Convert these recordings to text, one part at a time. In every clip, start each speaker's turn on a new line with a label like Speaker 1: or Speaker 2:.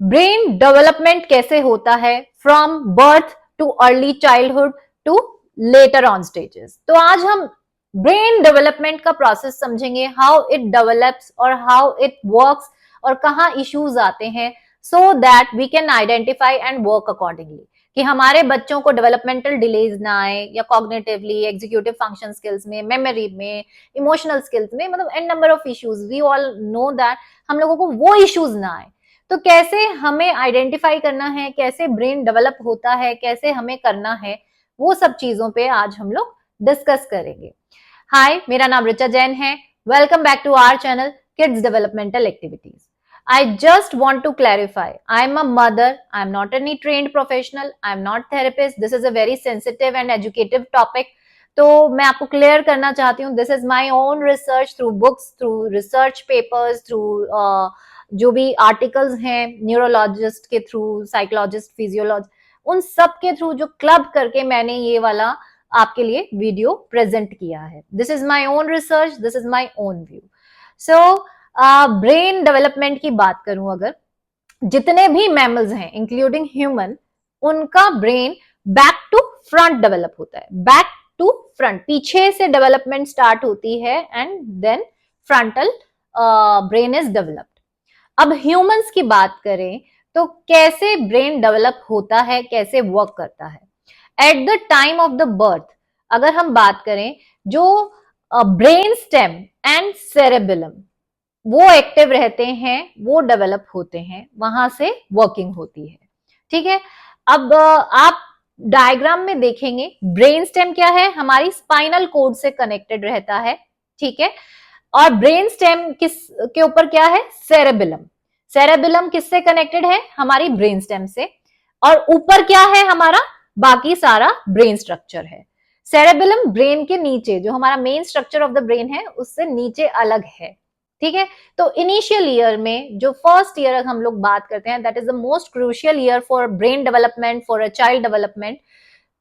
Speaker 1: Brain development कैसे होता है from birth to early childhood to later on stages. तो आज हम ब्रेन डेवलपमेंट का प्रोसेस समझेंगे, हाउ इट डेवलप्स और हाउ इट वर्क्स और कहाँ इश्यूज आते हैं, so that we can identify and work accordingly, कि हमारे बच्चों को डेवलपमेंटल डिलेज ना आए या कॉग्निटिवली, एग्जीक्यूटिव फंक्शन स्किल्स में, मेमोरी में, इमोशनल स्किल्स में, मतलब an number of issues, we all know that हम लोगों को वो इश्यूज ना आए। तो कैसे हमें आइडेंटिफाई करना है, कैसे ब्रेन डेवलप होता है, कैसे हमें करना है, वो सब चीजों पे आज हम लोग डिस्कस करेंगे। हाय, मेरा नाम ऋचा जैन है। Welcome back to our channel kids developmental activities. I just want to clarify, I am a mother, I am not any trained professional, I am not therapist. This is a very sensitive and educative topic. तो मैं आपको clear करना चाहती हूँ, this is my own research through books, through research papers, through जो भी articles हैं neurologist के थ्रू, साइकोलॉजिस्ट, फिजियोलॉजिस्ट, उन सब के थ्रू जो क्लब करके मैंने ये वाला आपके लिए वीडियो प्रेजेंट किया है। This is my own research, this is my own view. So brain development की बात करूं, अगर जितने भी मैमल्स हैं इंक्लूडिंग ह्यूमन, उनका brain back to front develop होता है। बैक टू फ्रंट, पीछे से डेवलपमेंट स्टार्ट होती है and then frontal brain is developed. अब ह्यूमंस की बात करें तो कैसे ब्रेन डेवलप होता है, कैसे वर्क करता है। At the time of the birth अगर हम बात करें, जो ब्रेन स्टेम एंड सेरेबेलम वो एक्टिव रहते हैं, वो डेवलप होते हैं, वहां से वर्किंग होती है। ठीक है, अब आप डायग्राम में देखेंगे, ब्रेन स्टेम क्या है, हमारी स्पाइनल कोड से कनेक्टेड रहता है। ठीक है, और ब्रेन स्टेम किस के ऊपर क्या है, सेरेबेलम। सेरेबेलम किससे कनेक्टेड है, हमारी ब्रेन स्टेम से, और ऊपर क्या है, हमारा बाकी सारा ब्रेन स्ट्रक्चर है। सेरेबेलम ब्रेन के नीचे, जो हमारा main structure of the brain है, उससे नीचे अलग है। ठीक है, तो इनिशियल ईयर में, जो फर्स्ट ईयर हम लोग बात करते हैं, that is the most crucial year for brain development, for a child development.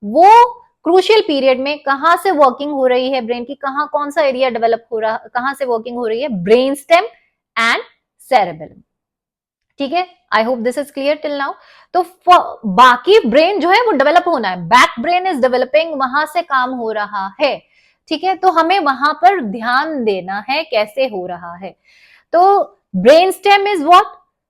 Speaker 1: वो क्रूशियल पीरियड में कहां से वर्किंग हो रही है ब्रेन की, कहां कौन सा एरिया डेवलप हो रहा, कहां से वर्किंग हो रही है, ब्रेन स्टेम एंड सेरेबेलम। ठीक है, I hope this is clear till now. तो बाकी ब्रेन जो है वो डेवलप होना है, बैक ब्रेन इज डेवलपिंग, वहां से काम हो रहा है। ठीक है, तो हमें वहां पर ध्यान देना है कैसे हो रहा है। तो ब्रेन स्टेम इज व्हाट,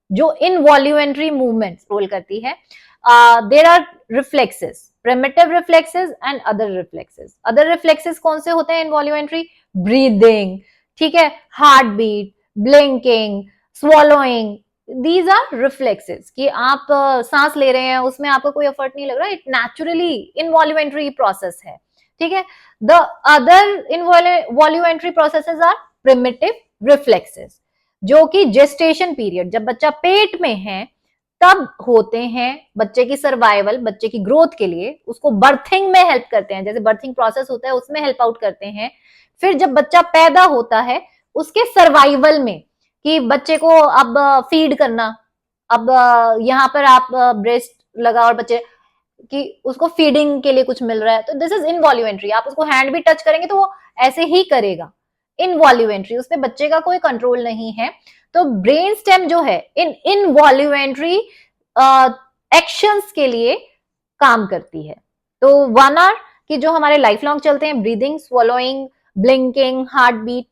Speaker 1: जो इनवॉल्यूमेंट्री मूवमेंट्स रोल करती है। There are reflexes, primitive reflexes and other reflexes. Other reflexes कौन से होते हैं इनवॉल्यूमेंट्री, ब्रीदिंग, ठीक है, heart beat, blinking, swallowing, these are reflexes, कि आप सांस ले रहे हैं, उसमें आपको कोई एफर्ट नहीं लग रहा, इट नेचुरली इनवॉल्यूमेंट्री प्रोसेस है। ठीक है, the other involuntary processes are primitive reflexes, जो कि जेस्टेशन पीरियड, जब बच्चा पेट में है तब होते हैं, बच्चे की सर्वाइवल, बच्चे की ग्रोथ के लिए, उसको बर्थिंग में हेल्प करते हैं, जैसे बर्थिंग प्रोसेस होता है उसमें हेल्प आउट करते हैं। फिर जब बच्चा पैदा होता है, उसके सर्वाइवल में, कि बच्चे को अब फीड करना, अब यहाँ पर आप ब्रेस्ट लगा और बच्चे कि उसको फीडिंग के लिए कुछ मिल रहा है, तो दिस इज इनवॉल्यूमेंट्री। आप उसको हैंड भी टच करेंगे तो वो ऐसे ही करेगा, इनवॉल्यूमेंट्री, उसपे बच्चे का कोई कंट्रोल नहीं है। तो ब्रेन स्टेम जो है इन इनवॉल्यूमेंट्री एक्शंस के लिए काम करती है। तो 1 आवर की जो हमारे लाइफ लॉन्ग चलते हैं, breathing, swallowing, blinking, heart beat,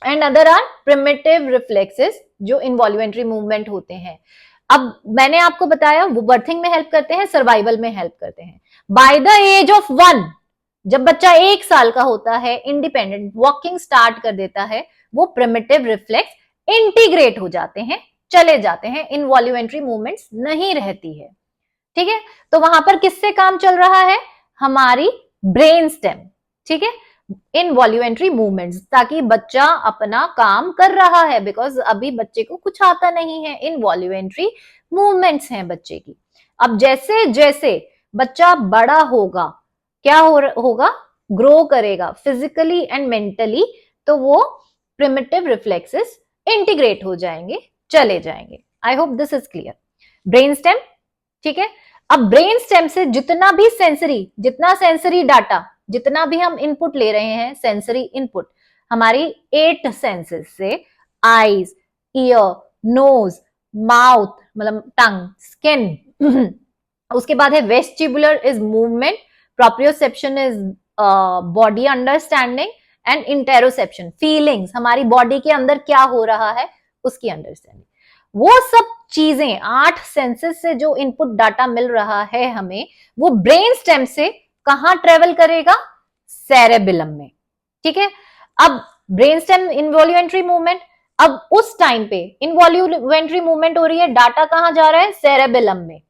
Speaker 1: and other are primitive reflexes, जो इनवॉल्यूमेंट्री मूवमेंट होते हैं। अब मैंने आपको बताया वो बर्थिंग में हेल्प करते हैं, सर्वाइवल में हेल्प करते हैं। बाय द एज ऑफ 1, जब बच्चा 1 साल का होता है, इंडिपेंडेंट वॉकिंग स्टार्ट कर देता है, वो प्रिमिटिव रिफ्लेक्स इंटीग्रेट हो जाते हैं, चले जाते हैं, इनवॉल्यूमेंट्री मूवमेंट्स नहीं रहती है। ठीक है, तो वहां पर किससे काम चल रहा है, हमारी ब्रेन स्टेम। ठीक है, इनवॉल्यूमेंट्री मूवमेंट्स, ताकि बच्चा अपना काम कर रहा है, बिकॉज अभी बच्चे को कुछ आता नहीं है, इनवॉल्यूमेंट्री मूवमेंट्स हैं बच्चे की। अब जैसे जैसे बच्चा बड़ा होगा, क्या होगा, ग्रो करेगा फिजिकली एंड मेंटली, तो वो प्रिमिटिव रिफ्लेक्सेस इंटीग्रेट हो जाएंगे, चले जाएंगे। I hope this is clear. Brain stem, ठीक है। अब ब्रेन स्टेम से जितना सेंसरी डाटा, जितना भी हम इनपुट ले रहे हैं, सेंसरी इनपुट, हमारी 8 सेंसेस से, आईज, ईयर, नोज, माउथ, मतलब टंग, स्किन। उसके बाद है vestibular is movement, proprioception is body understanding, and interoception feelings, हमारी बॉडी के अंदर क्या हो रहा है उसकी अंडरस्टैंडिंग। वो सब चीजें 8 सेंसेस से जो इनपुट डाटा मिल रहा है हमें, वो ब्रेन स्टेम से कहां ट्रेवल करेगा? सेरेबिलम में। ठीक है, अब ब्रेन स्टेम इनवॉल्यूमेंट्री मूवमेंट, अब उस टाइम पे इनवॉल्यूमेंट्री मूवमेंट हो रही है, डाटा कहां जा रहा है? सेरेबिलम में।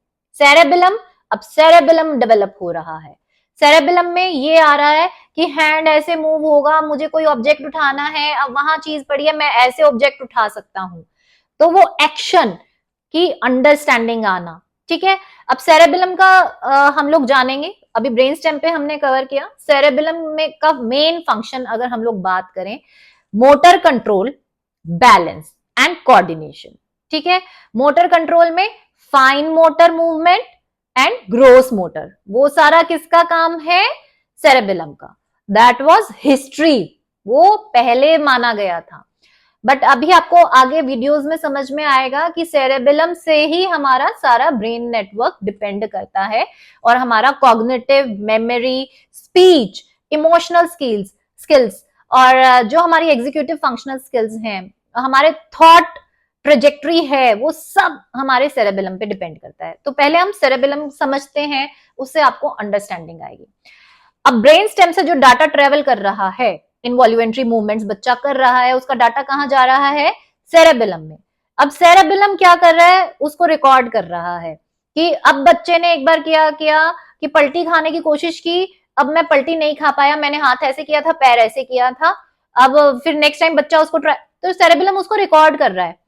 Speaker 1: सेरेबिलम, अब सेरेबिलम डेवलप हो रहा है। सेरेबिलम में ये आ रहा है कि हैंड ऐसे मूव होगा, मुझे कोई ऑब्जेक्ट उठाना है, अब वहां चीज पड़ी है, मैं ऐसे ऑब्जेक्ट उठा सकता हूं, तो वो एक्शन की अंडरस्टैंडिंग आना। ठीक है, अब सेरेबिलम का हम लोग जानेंगे, अभी ब्रेन स्टेम पे हमने कवर किया। सेरेबिलम में का मेन फंक्शन अगर हम लोग बात करें, motor control, balance and coordination. ठीक है, मोटर कंट्रोल में fine motor movement and gross motor, वो सारा किसका काम है? सेरेबिलम का। दैट वाज हिस्ट्री, वो पहले माना गया था, बट अभी आपको आगे वीडियोस में समझ में आएगा कि सेरेबिलम से ही हमारा सारा ब्रेन नेटवर्क डिपेंड करता है, और हमारा cognitive, memory, speech, emotional skills और जो हमारी एग्जीक्यूटिव फंक्शनल स्किल्स हैं, हमारे थॉट ट्रेजेक्ट्री है, वो सब हमारे सेरेबिलम पे डिपेंड करता है। तो पहले हम सेरेबिलम समझते हैं, उससे आपको अंडरस्टैंडिंग आएगी। अब ब्रेन स्टेम से जो डाटा ट्रेवल कर रहा है, इनवॉल्यूमेंट्री मूवमेंट्स बच्चा कर रहा है, उसका डाटा कहां जा रहा है? सेरेबिलम में। अब सेरेबिलम क्या कर रहा है? उसको रिकॉर्ड कर रहा है कि अब बच्चे ने एक बार क्या किया कि पलटी खाने की कोशिश की, अब मैं पलटी नहीं खा पाया, मैंने हाथ ऐसे किया था, पैर ऐसे किया था, अब फिर नेक्स्ट टाइम बच्चा उसको ट्राई, तो सेरेबिलम उसको रिकॉर्ड कर रहा है।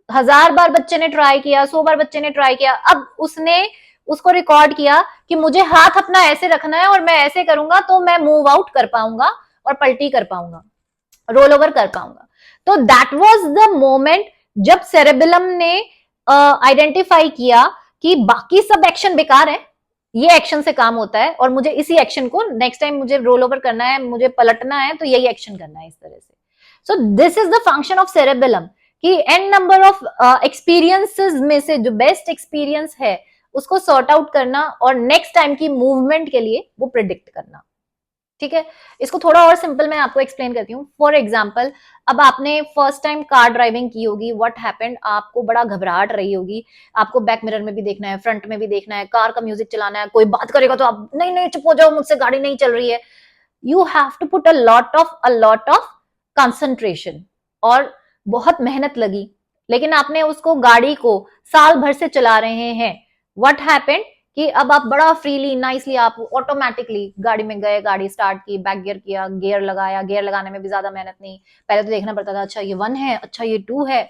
Speaker 1: 1000 बार बच्चे ने ट्राई किया, 100 बार बच्चे ने ट्राई किया, अब उसने उसको रिकॉर्ड किया कि मुझे हाथ अपना ऐसे रखना है और मैं ऐसे करूंगा तो मैं मूव आउट कर पाऊंगा और पलटी कर पाऊंगा, रोल ओवर कर पाऊंगा। तो दैट वाज द मोमेंट जब सेरेबिलम ने आइडेंटिफाई किया कि बाकी सब एक्शन बेकार है, ये एक्शन से काम होता है और मुझे इसी एक्शन को नेक्स्ट टाइम मुझे रोल ओवर करना है, मुझे पलटना है, तो यही एक्शन करना है इस तरह से। So this is the function of cerebellum कि एन नंबर ऑफ एक्सपीरियंसेस में से जो बेस्ट एक्सपीरियंस है उसको सॉर्ट आउट करना और नेक्स्ट टाइम की मूवमेंट के लिए वो प्रिडिक्ट करना। ठीक है, इसको थोड़ा और सिंपल मैं आपको एक्सप्लेन करती हूँ। फॉर एग्जाम्पल, अब आपने फर्स्ट टाइम कार ड्राइविंग की होगी, व्हाट हैपेंड, आपको बड़ा घबराहट रही होगी, आपको बैक मिरर में भी देखना है, फ्रंट में भी देखना है, कार का म्यूजिक चलाना है, कोई बात करेगा तो आप नहीं नहीं चुप हो जाओ, मुझसे गाड़ी नहीं चल रही है। You have to put a lot of concentration, और बहुत मेहनत लगी, लेकिन आपने उसको गाड़ी को साल भर से चला रहे हैं। व्हाट हैपेंड कि अब आप बड़ा फ्रीली नाइसली आप ऑटोमेटिकली गाड़ी में गए, गाड़ी स्टार्ट की, बैक गियर किया, गियर लगाया, गियर लगाने में भी ज्यादा मेहनत नहीं, पहले तो देखना पड़ता था अच्छा ये 1 है, अच्छा ये 2 है,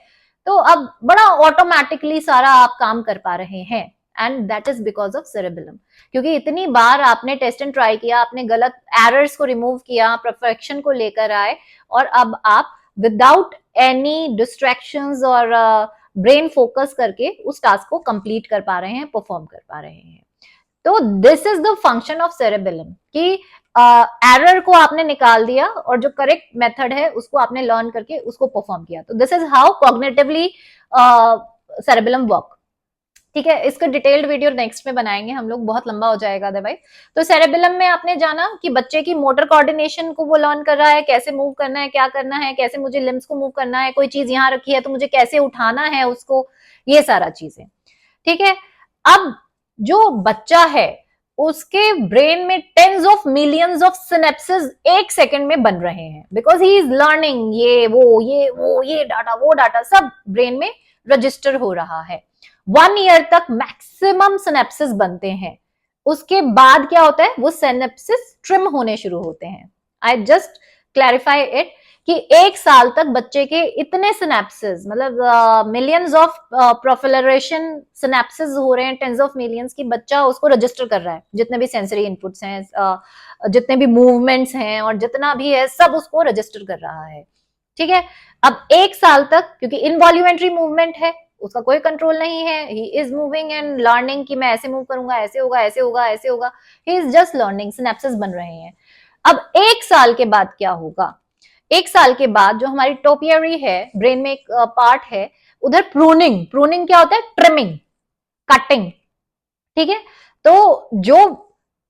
Speaker 1: तो अब बड़ा ऑटोमेटिकली सारा आप काम कर पा रहे हैं। And that is because of cerebellum, क्योंकि इतनी बार आपने टेस्ट एंड ट्राई किया, आपने गलत एरर्स को रिमूव किया, परफेक्शन को लेकर आए, और अब आप विदाउट एनी डिस्ट्रैक्शंस और ब्रेन फोकस करके उस टास्क को कंप्लीट कर पा रहे हैं, परफॉर्म कर पा रहे हैं। तो this is the function of cerebellum कि एरर को आपने निकाल दिया और जो करेक्ट मेथड है उसको आपने लर्न करके उसको परफॉर्म किया। तो this is how cognitively cerebellum work. ठीक है, इसका डिटेल्ड वीडियो नेक्स्ट में बनाएंगे हम लोग, बहुत लंबा हो जाएगा अदरवाइज। तो सेरेबिलम में आपने जाना कि बच्चे की मोटर कोऑर्डिनेशन को वो लर्न कर रहा है, कैसे मूव करना है, क्या करना है, कैसे मुझे लिम्स को मूव करना है, कोई चीज यहाँ रखी है तो मुझे कैसे उठाना है उसको, ये सारा चीजें। ठीक है, अब जो बच्चा है उसके ब्रेन में tens of millions of synapses एक सेकंड में बन रहे हैं, बिकॉज ही इज लर्निंग, ये डाटा वो डाटा सब ब्रेन में रजिस्टर हो रहा है। 1 ईयर तक मैक्सिमम सिनेप्सिस बनते हैं, उसके बाद क्या होता है, वो सिनेप्सिस ट्रिम होने शुरू होते हैं। आई जस्ट क्लैरिफाई इट कि 1 साल तक बच्चे के इतने सिनेप्सिस, मतलब मिलियंस ऑफ प्रोफिलरेशन सिनेप्सिस हो रहे हैं, टेंस ऑफ मिलियंस की, बच्चा उसको रजिस्टर कर रहा है, जितने भी सेंसरी इनपुट्स हैं, जितने भी मूवमेंट्स हैं और जितना भी है सब उसको रजिस्टर कर रहा है। ठीक है, अब 1 साल तक क्योंकि इनवॉल्यूमेंट्री मूवमेंट है, उसका कोई कंट्रोल नहीं है, he is moving and learning कि मैं ऐसे मूव करूंगा, ऐसे होगा, ऐसे होगा, ऐसे होगा, he is just learning, synapses बन रहे हैं। अब 1 साल के बाद क्या होगा, 1 साल के बाद जो हमारी टोपियरी है, ब्रेन में एक पार्ट है, उधर प्रूनिंग, प्रूनिंग क्या होता है? ट्रिमिंग, कटिंग, ठीक है। तो जो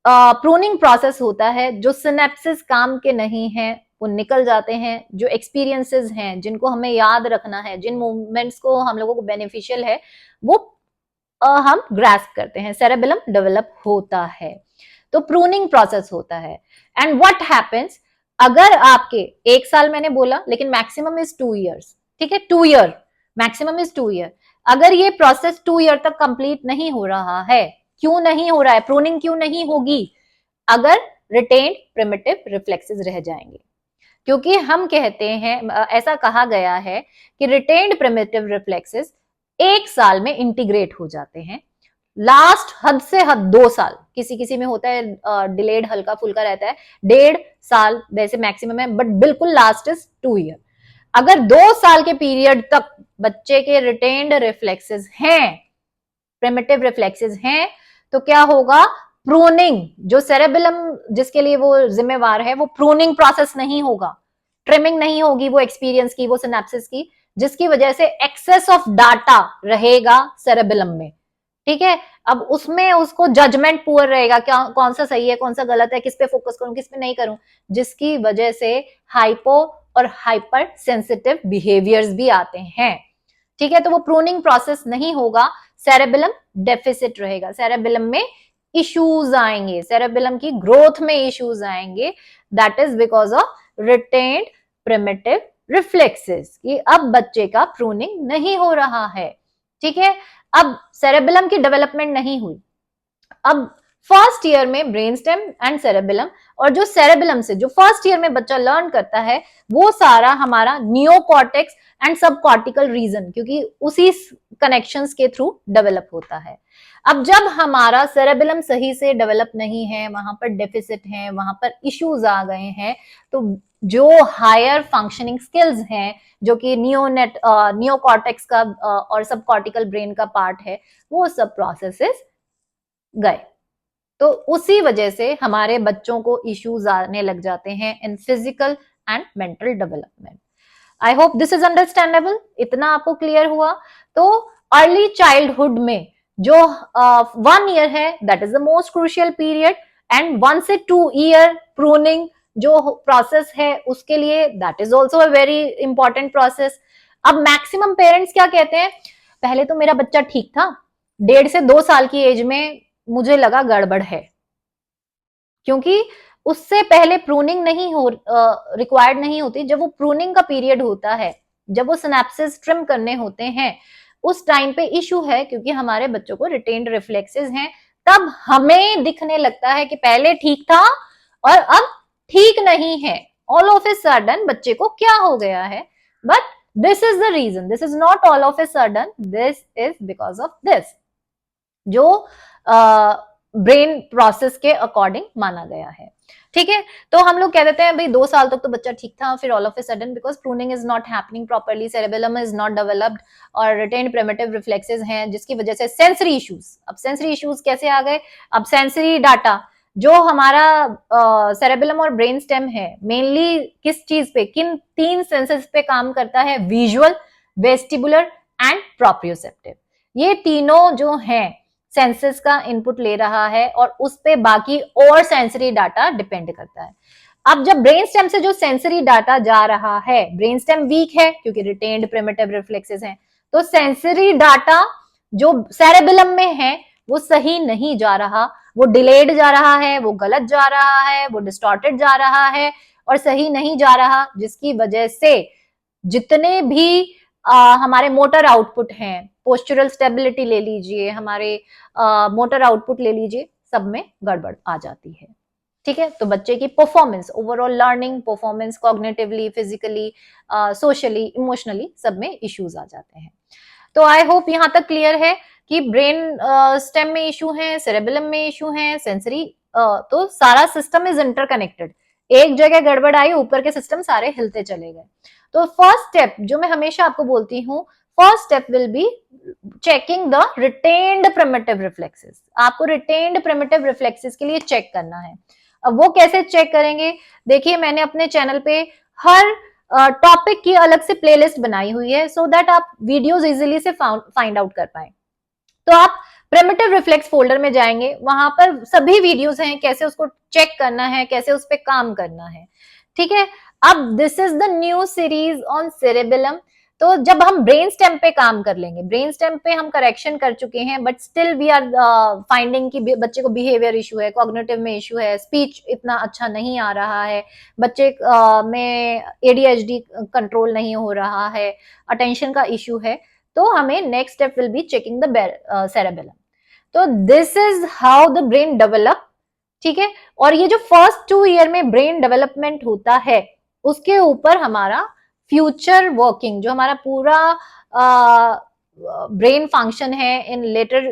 Speaker 1: प्रूनिंग प्रोसेस होता है, जो सिनेप्सिस काम के नहीं है वो निकल जाते हैं, जो एक्सपीरियंसेस हैं जिनको हमें याद रखना है, जिन मूवमेंट्स को हम लोगों को बेनिफिशियल है, वो हम ग्रास्प करते हैं, सेरेबेलम डेवलप होता है। तो प्रूनिंग प्रोसेस होता है। एंड व्हाट हैपेंस, अगर आपके 1 साल मैंने बोला, लेकिन मैक्सिमम इज 2 ईयर्स, ठीक है, 2 ईयर, मैक्सिमम इज 2 ईयर। अगर ये प्रोसेस 2 ईयर तक कंप्लीट नहीं हो रहा है, क्यों नहीं हो रहा है, प्रूनिंग क्यों नहीं होगी? अगर रिटेन्ड प्रिमिटिव रिफ्लेक्सेस रह जाएंगे, क्योंकि हम कहते हैं, ऐसा कहा गया है कि रिटेन्ड प्रिमिटिव रिफ्लेक्सेस 1 साल में इंटीग्रेट हो जाते हैं, लास्ट हद से हद 2 साल, किसी किसी में होता है डिलेड, हल्का फुल्का रहता है, 1.5 साल वैसे मैक्सिमम है, बट बिल्कुल लास्ट इज 2 ईयर। अगर 2 साल के पीरियड तक बच्चे के रिटेन्ड रिफ्लेक्सेस हैं, प्रिमिटिव रिफ्लेक्सेस हैं, तो क्या होगा? प्रूनिंग, जो सेरेबेलम जिसके लिए वो जिम्मेवार है, वो प्रूनिंग प्रोसेस नहीं होगा, ट्रिमिंग नहीं होगी वो एक्सपीरियंस की, वो सिनेप्सिस की, जिसकी वजह से एक्सेस ऑफ डाटा रहेगा सेरेबेलम में, ठीक है। अब उसमें उसको जजमेंट पुअर रहेगा, क्या कौन सा सही है, कौन सा गलत है, किस पे फोकस करूं, किस पे नहीं करूं, जिसकी वजह से हाइपो और हाइपर सेंसिटिव बिहेवियर्स भी आते हैं, ठीक है। तो वो प्रूनिंग प्रोसेस नहीं होगा, सेरेबेलम डेफिसिट रहेगा, सेरेबेलम में इश्यूज आएंगे, सेरेबेलम की ग्रोथ में इश्यूज आएंगे, that is because of retained primitive reflexes, कि अब बच्चे का प्रूनिंग नहीं हो रहा है, ठीक है। अब सेरेबेलम की डेवलपमेंट नहीं हुई, अब फर्स्ट ईयर में ब्रेन स्टेम एंड सेरेबेलम, और जो सेरेबेलम से जो फर्स्ट ईयर में बच्चा लर्न करता है, वो सारा हमारा नियोकॉर्टेक्स एंड सब कॉर्टिकल रीजन, क्योंकि उसी कनेक्शंस के थ्रू डेवलप होता है। अब जब हमारा सेरेबेलम सही से डेवलप नहीं है, वहां पर डेफिसिट है, वहां पर इश्यूज आ गए हैं, तो जो हायर फंक्शनिंग स्किल्स हैं, जो कि नियोकॉर्टेक्स का और सब कॉर्टिकल ब्रेन का पार्ट है, वो सब प्रोसेसेस गए। तो उसी वजह से हमारे बच्चों को इश्यूज आने लग जाते हैं in physical and mental development. I hope this is understandable, इतना आपको क्लियर हुआ। तो अर्ली चाइल्डहुड में जो 1 ईयर है, that is the most crucial period, and 1 से 2 ईयर प्रूनिंग जो प्रोसेस है उसके लिए, that is also a very important process. अब मैक्सिमम पेरेंट्स क्या कहते हैं, पहले तो मेरा बच्चा ठीक था, 1.5 से 2 साल की एज में मुझे लगा गड़बड़ है, क्योंकि उससे पहले प्रूनिंग नहीं हो रिक्वायर्ड नहीं होती। जब वो प्रूनिंग का पीरियड होता है, जब वो सिनेप्सिस ट्रिम करने होते हैं, उस टाइम पे इशू है, क्योंकि हमारे बच्चों को रिटेन्ड रिफ्लेक्सेस हैं, तब हमें दिखने लगता है कि पहले ठीक था और अब ठीक नहीं है, ऑल ऑफ ए सडन बच्चे को क्या हो गया है। But this is the reason, this is not all of a sudden, this is because of this, जो ब्रेन प्रोसेस के अकॉर्डिंग माना गया है, ठीक है। तो हम लोग कह देते हैं भाई 2 साल तक तो बच्चा ठीक था, फिर all of a sudden because pruning is not happening properly, cerebellum is not developed और रिटेन्ड प्रिमिटिव रिफ्लेक्सेस हैं, जिसकी वजह से सेंसरी इश्यूज। अब सेंसरी इश्यूज कैसे आ गए? अब सेंसरी डाटा जो हमारा सेरेबेलम और ब्रेन स्टेम है, मेनली किस चीज पे, किन 3 सेंसेस पे काम करता है? Visual, vestibular and proprioceptive. ये तीनों जो हैं सेंसेस का इनपुट ले रहा है और उस पे बाकी और सेंसरी डाटा डिपेंड करता है। अब जब ब्रेन स्टेम से जो सेंसरी डाटा जा रहा है, ब्रेन स्टेम वीक है क्योंकि रिटेन्ड प्रिमिटिव रिफ्लेक्सेस हैं, तो सेंसरी डाटा जो सेरेबेलम में है वो सही नहीं जा रहा, वो डिलेड जा रहा है, वो गलत जा रहा है, वो डिस्टॉर्टेड जा रहा है और सही नहीं जा रहा, जिसकी वजह से जितने भी हमारे मोटर आउटपुट हैं, पोस्चरल स्टेबिलिटी ले लीजिए, हमारे मोटर आउटपुट ले लीजिए, सब में गड़बड़ आ जाती है, ठीक है। तो बच्चे की performance, overall learning performance, cognitively, physically, socially, emotionally, सब में इश्यूज आ जाते हैं। तो आई होप यहां तक क्लियर है कि ब्रेन स्टेम में इशू है, सेरेबेलम में इशू है, सेंसरी, तो सारा सिस्टम इज इंटरकनेक्टेड। एक जगह गड़बड़ आई, ऊपर के सिस्टम सारे हिलते चले गए। तो फर्स्ट स्टेप जो मैं हमेशा आपको बोलती हूँ, first step will be checking the retained primitive reflexes. आपको रिटेन्ड प्रिमिटिव रिफ्लेक्सेस के लिए चेक करना है। अब वो कैसे चेक करेंगे? देखिए, मैंने अपने चैनल पे हर टॉपिक की अलग से प्लेलिस्ट बनाई हुई है सो दैट आप वीडियोस इजीली से फाइंड आउट कर पाए। तो आप प्रिमिटिव रिफ्लेक्स फोल्डर में जाएंगे, वहां पर सभी वीडियोस हैं, कैसे उसको चेक करना है, कैसे उस पर काम करना है। ठीक है, अब this is the new series on cerebellum. तो जब हम ब्रेन स्टेम पे काम कर लेंगे, ब्रेन स्टेम पे हम करेक्शन कर चुके हैं, but still we are finding कि बच्चे को बिहेवियर इशू है, कॉग्निटिव में इशू है, स्पीच इतना अच्छा नहीं आ रहा है, बच्चे में एडीएचडी कंट्रोल नहीं हो रहा है, अटेंशन का इशू है, तो हमें next step will be checking the cerebellum. तो this is how the brain develop. ठीक है, और ये जो फर्स्ट 2 ईयर में ब्रेन डेवलपमेंट होता है, उसके ऊपर हमारा फ्यूचर वर्किंग, जो हमारा पूरा ब्रेन फंक्शन है इन लेटर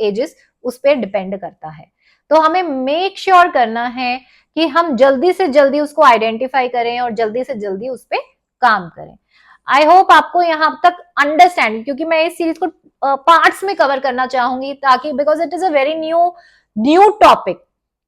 Speaker 1: एजेस, उस पर डिपेंड करता है। तो हमें मेक श्योर करना है कि हम जल्दी से जल्दी उसको आइडेंटिफाई करें और जल्दी से जल्दी उस पर काम करें। आई होप आपको यहां तक अंडरस्टैंड, क्योंकि मैं इस सीरीज को पार्ट्स में कवर करना चाहूंगी, ताकि because it is a very new topic.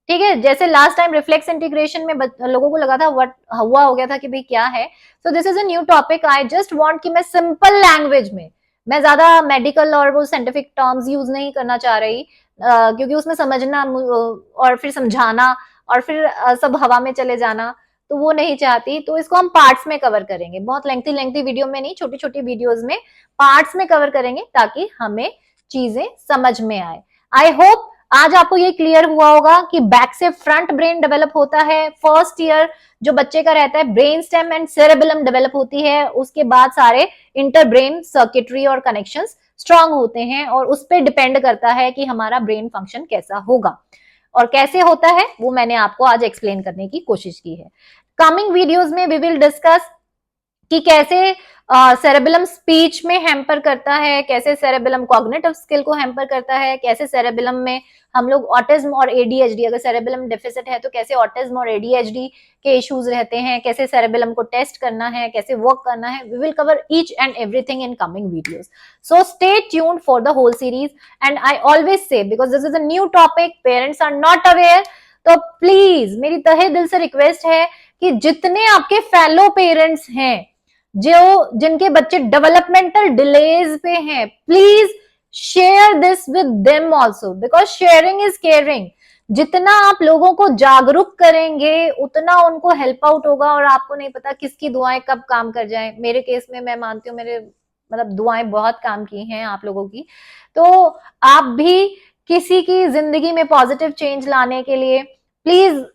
Speaker 1: ठीक है, जैसे लास्ट टाइम रिफ्लेक्स इंटीग्रेशन में लोगों को लगा था व्हाट हुआ हो गया था कि भाई क्या है। So this is a new topic. I just want कि मैं सिंपल लैंग्वेज में, मैं ज्यादा मेडिकल और वो साइंटिफिक टर्म्स यूज नहीं करना चाह रही, क्योंकि उसमें समझना और फिर समझाना और फिर सब हवा में चले जाना, तो वो नहीं चाहती। तो इसको हम पार्ट्स में कवर करेंगे, बहुत लेंथी वीडियो में नहीं, छोटी छोटी वीडियोज में पार्ट्स में कवर करेंगे, ताकि हमें चीजें समझ में आए। आई होप आज आपको ये क्लियर हुआ होगा कि बैक से फ्रंट ब्रेन डेवलप होता है, फर्स्ट ईयर जो बच्चे का रहता है brain stem and cerebellum develop होती है, उसके बाद सारे इंटर ब्रेन सर्किटरी और कनेक्शंस स्ट्रांग होते हैं, और उस पर डिपेंड करता है कि हमारा ब्रेन फंक्शन कैसा होगा और कैसे होता है, वो मैंने आपको आज एक्सप्लेन करने की कोशिश की है। कमिंग वीडियोस में वी विल डिस्कस कि कैसे सेरेबेलम स्पीच में हैम्पर करता है, कैसे सेरेबेलम कॉग्निटिव स्किल को हैम्पर करता है, कैसे सेरेबेलम में हम लोग ऑटिज्म और एडीएचडी, अगर सेरेबेलम डेफिसिट है तो कैसे ऑटिज्म और एडीएचडी के इश्यूज रहते हैं, कैसे सेरेबेलम को टेस्ट करना है, कैसे वर्क करना है। We will cover each and everything in coming videos, so stay tuned for the whole series. And I always say, because this is a new topic, parents are not aware, तो please मेरी तहे दिल से request है कि जितने आपके fellow parents हैं जिनके बच्चे डेवलपमेंटल डिलेज पे हैं, please share this with them also, because sharing is caring. जितना आप लोगों को जागरूक करेंगे उतना उनको हेल्प आउट होगा, और आपको नहीं पता किसकी दुआएं कब काम कर जाएं। मेरे केस में मैं मानती हूँ मेरे मतलब दुआएं बहुत काम की हैं आप लोगों की। तो आप भी किसी की जिंदगी में पॉजिटिव चेंज लाने के लिए प्लीज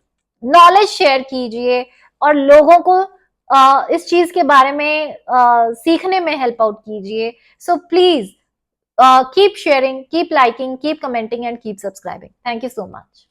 Speaker 1: नॉलेज शेयर कीजिए, और लोगों को इस चीज के बारे में सीखने में हेल्प आउट कीजिए। So please keep sharing, keep liking, keep commenting and keep subscribing. Thank you so much.